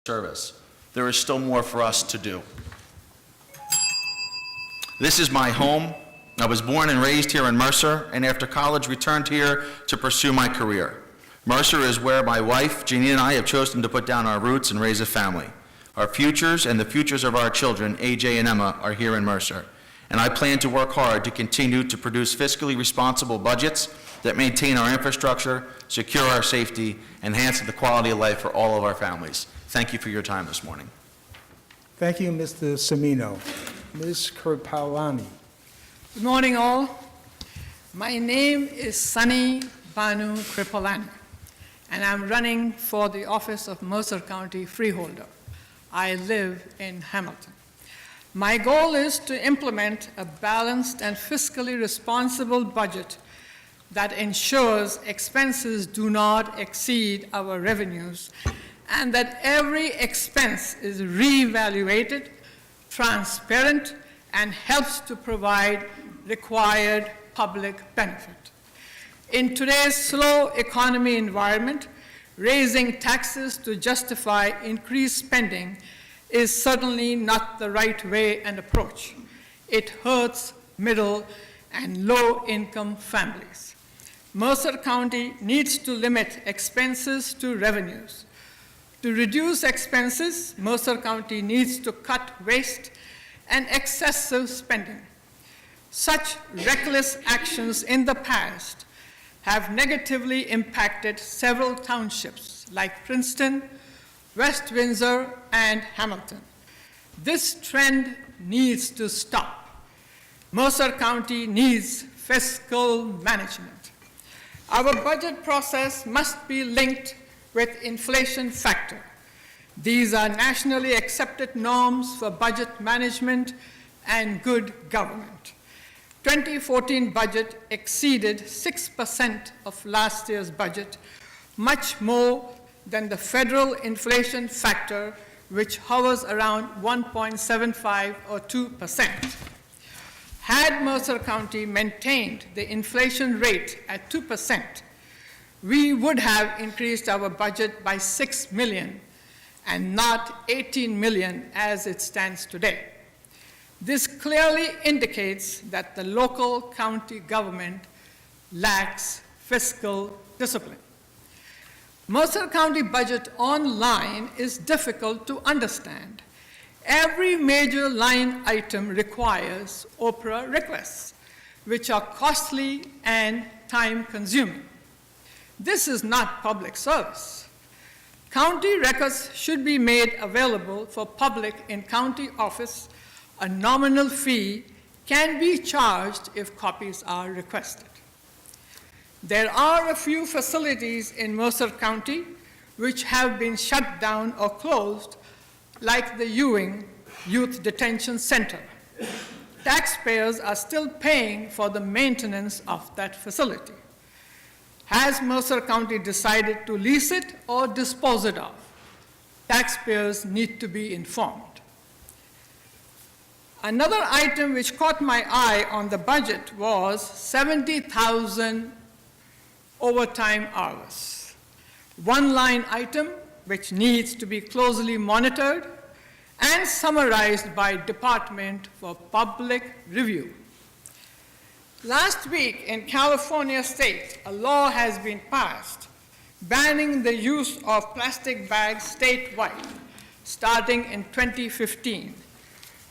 service. There is still more for us to do. This is my home. I was born and raised here in Mercer, and after college returned here to pursue my career. Mercer is where my wife, Jeanine, and I have chosen to put down our roots and raise a family. Our futures and the futures of our children, AJ and Emma, are here in Mercer, and I plan to work hard to continue to produce fiscally responsible budgets that maintain our infrastructure, secure our safety, and enhance the quality of life for all of our families. Thank you for your time this morning. Thank you, Mr. Semino. Ms. Kirpalani. Good morning, all. My name is Sunny Banu Kripalani, and I'm running for the office of Mercer County Freeholder. I live in Hamilton. My goal is to implement a balanced and fiscally responsible budget that ensures expenses do not exceed our revenues and that every expense is reevaluated, transparent, and helps to provide required public benefit. In today's slow economy environment, raising taxes to justify increased spending is certainly not the right way and approach. It hurts middle and low-income families. Mercer County needs to limit expenses to revenues. To reduce expenses, Mercer County needs to cut waste and excessive spending. Such reckless actions in the past have negatively impacted several townships like Princeton, West Windsor, and Hamilton. This trend needs to stop. Mercer County needs fiscal management. Our budget process must be linked with inflation factor. These are nationally accepted norms for budget management and good government. 2014 budget exceeded 6% of last year's budget, much more than the federal inflation factor, which hovers around 1.75 or 2%. Had Mercer County maintained the inflation rate at 2%, we would have increased our budget by $6 million and not $18 million as it stands today. This clearly indicates that the local county government lacks fiscal discipline. Mercer County budget online is difficult to understand. Every major line item requires OPRA requests, which are costly and time-consuming. This is not public service. County records should be made available for public in county office. A nominal fee can be charged if copies are requested. There are a few facilities in Mercer County which have been shut down or closed, like the Ewing Youth Detention Center. Taxpayers are still paying for the maintenance of that facility. Has Mercer County decided to lease it or dispose it of? Taxpayers need to be informed. Another item which caught my eye on the budget was 70,000 overtime hours. One line item which needs to be closely monitored and summarized by department for public review. Last week in California state, a law has been passed banning the use of plastic bags statewide, starting in 2015.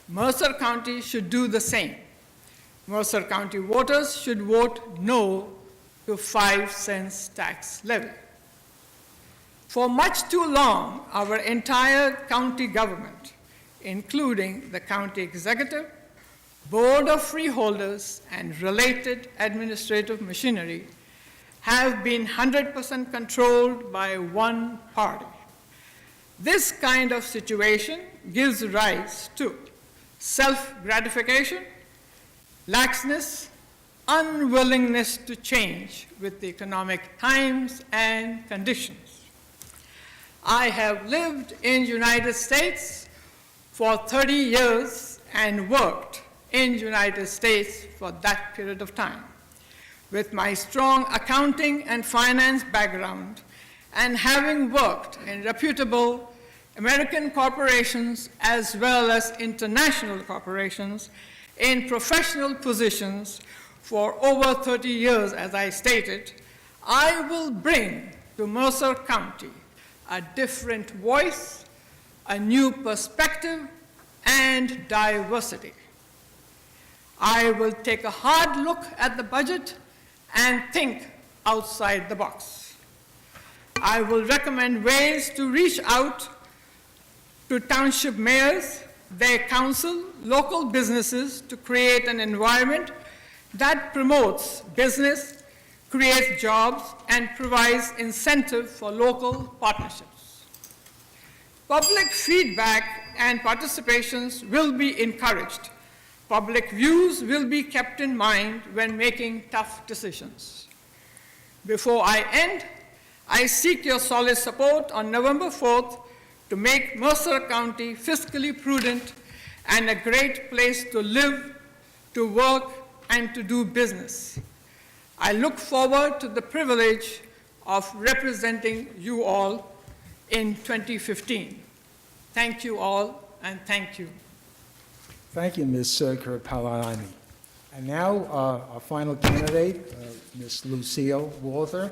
Mercer County should do the same. Mercer County voters should vote no to 5 cents tax levy. For much too long, our entire county government, including the county executive, board of freeholders, and related administrative machinery, have been 100% controlled by one party. This kind of situation gives rise to self-gratification, laxness, unwillingness to change with the economic times and conditions. I have lived in the United States for 30 years and worked in the United States for that period of time. With my strong accounting and finance background and having worked in reputable American corporations as well as international corporations in professional positions for over 30 years, as I stated, I will bring to Mercer County a different voice, a new perspective, and diversity. I will take a hard look at the budget and think outside the box. I will recommend ways to reach out to township mayors, their council, local businesses to create an environment that promotes business, creates jobs, and provides incentive for local partnerships. Public feedback and participations will be encouraged. Public views will be kept in mind when making tough decisions. Before I end, I seek your solid support on November 4th to make Mercer County fiscally prudent and a great place to live, to work, and to do business. I look forward to the privilege of representing you all in 2015. Thank you all, and thank you. Thank you, Ms. Kripalani. And now, our final candidate, Ms. Lucille Walther.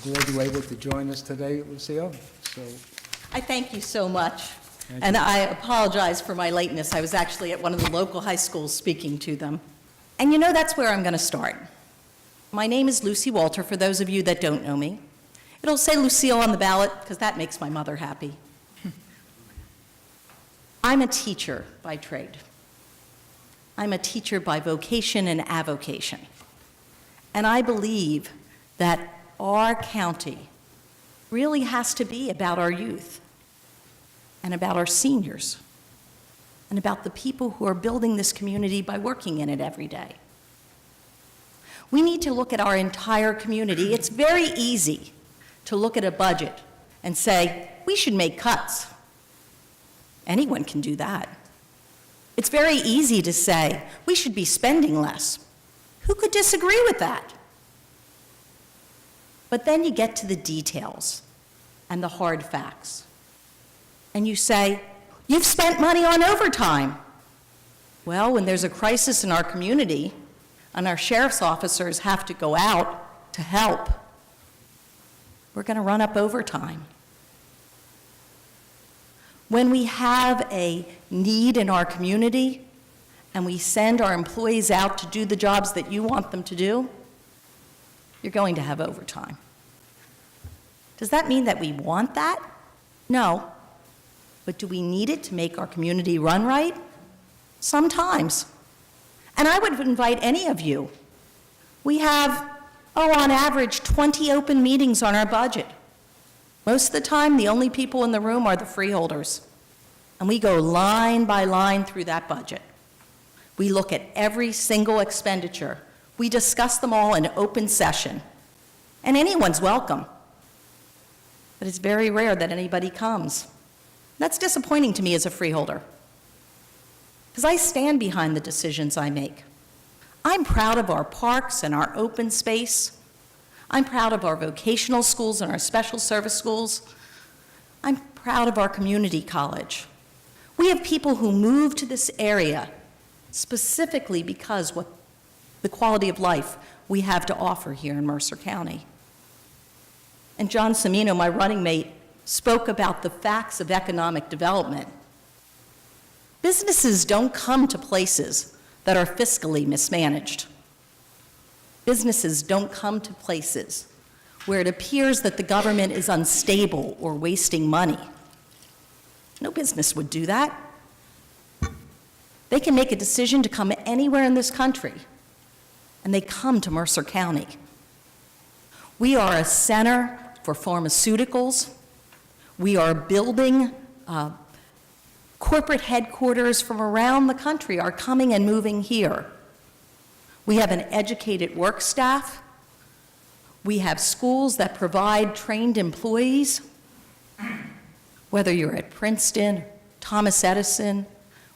Glad you were able to join us today, Lucille. I thank you so much. Thank And you. I apologize for my lateness. I was actually at one of the local high schools speaking to them. And you know, that's where I'm going to start. My name is Lucy Walter, for those of you that don't know me. It'll say Lucille on the ballot, because that makes my mother happy. I'm a teacher by trade. I'm a teacher by vocation and avocation. And I believe that our county really has to be about our youth and about our seniors and about the people who are building this community by working in it every day. We need to look at our entire community. It's very easy to look at a budget and say, we should make cuts. Anyone can do that. It's very easy to say, we should be spending less. Who could disagree with that? But then you get to the details and the hard facts. And you say, you've spent money on overtime. Well, when there's a crisis in our community and our sheriff's officers have to go out to help, we're going to run up overtime. When we have a need in our community and we send our employees out to do the jobs that you want them to do, you're going to have overtime. Does that mean that we want that? No. But do we need it to make our community run right? Sometimes. And I would invite any of you. We have, on average, 20 open meetings on our budget. Most of the time, the only people in the room are the freeholders. And we go line by line through that budget. We look at every single expenditure. We discuss them all in open session. And anyone's welcome. But it's very rare that anybody comes. That's disappointing to me as a freeholder, because I stand behind the decisions I make. I'm proud of our parks and our open space. I'm proud of our vocational schools and our special service schools. I'm proud of our community college. We have people who move to this area specifically because what the quality of life we have to offer here in Mercer County. And John Cimino, my running mate, spoke about the facts of economic development. Businesses don't come to places that are fiscally mismanaged. Businesses don't come to places where it appears that the government is unstable or wasting money. No business would do that. They can make a decision to come anywhere in this country, and they come to Mercer County. We are a center for pharmaceuticals. We are building corporate headquarters from around the country are coming and moving here. We have an educated work staff. We have schools that provide trained employees. Whether you're at Princeton, Thomas Edison,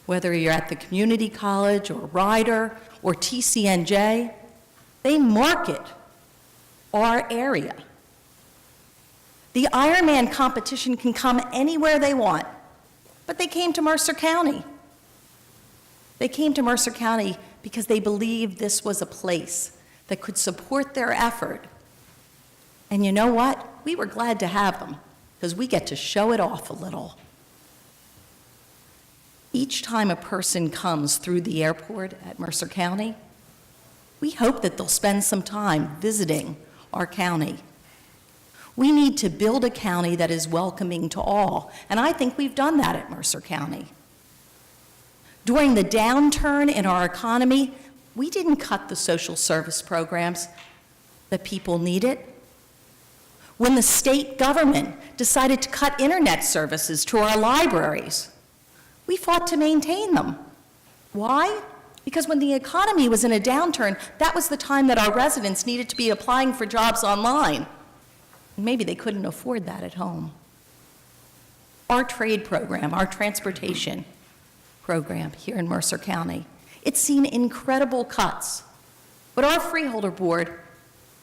whether you're at the community college or Rider or TCNJ, they market our area. The Ironman competition can come anywhere they want, but they came to Mercer County. They came to Mercer County because they believed this was a place that could support their effort. And you know what? We were glad to have them because we get to show it off a little. Each time a person comes through the airport at Mercer County, we hope that they'll spend some time visiting our county. We need to build a county that is welcoming to all, and I think we've done that at Mercer County. During the downturn in our economy, we didn't cut the social service programs that people needed. When the state government decided to cut internet services to our libraries, we fought to maintain them. Why? Because when the economy was in a downturn, that was the time that our residents needed to be applying for jobs online. Maybe they couldn't afford that at home. Our trade program, our transportation program here in Mercer County, it's seen incredible cuts. But our Freeholder Board,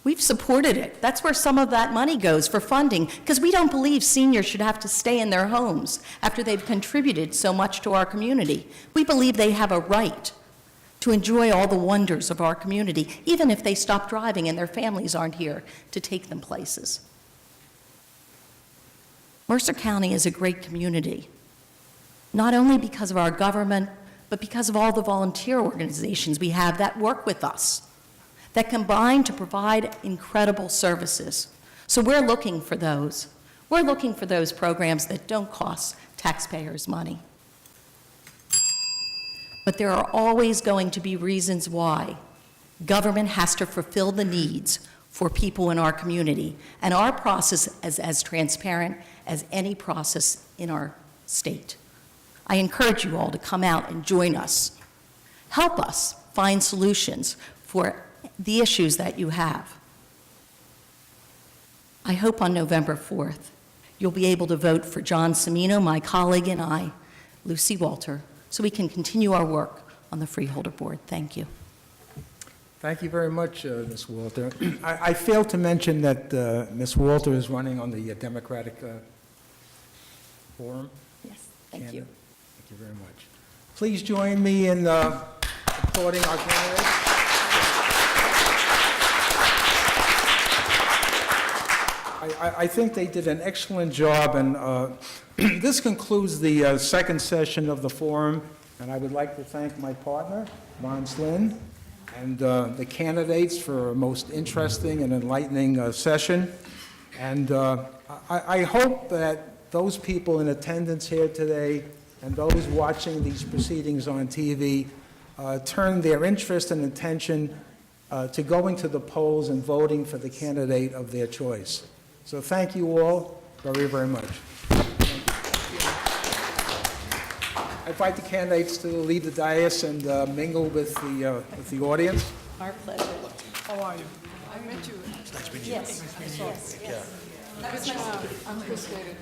we've supported it. That's where some of that money goes for funding, because we don't believe seniors should have to stay in their homes after they've contributed so much to our community. We believe they have a right to enjoy all the wonders of our community, even if they stop driving and their families aren't here to take them places. Mercer County is a great community, not only because of our government, but because of all the volunteer organizations we have that work with us, that combine to provide incredible services. So we're looking for those. We're looking for those programs that don't cost taxpayers money. But there are always going to be reasons why government has to fulfill the needs for people in our community, and our process is as transparent as any process in our state. I encourage you all to come out and join us. Help us find solutions for the issues that you have. I hope on November 4th, you'll be able to vote for John Semino, my colleague, and I, Lucy Walter, so we can continue our work on the Freeholder Board. Thank you. Thank you very much, Ms. Walter. I failed to mention that Ms. Walter is running on the Democratic Forum. Yes, thank you. Thank you very much. Please join me in applauding our candidates. I think they did an excellent job, and this concludes the second session of the forum, and I would like to thank my partner, Ron Slynn, and the candidates for a most interesting and enlightening session. And I hope that those people in attendance here today and those watching these proceedings on TV turn their interest and attention to going to the polls and voting for the candidate of their choice. So thank you all very, very much. I invite the candidates to leave the dais and mingle with the audience. Our pleasure. How are you? I met you. Yes, yes, yes. I'm Chris Gator.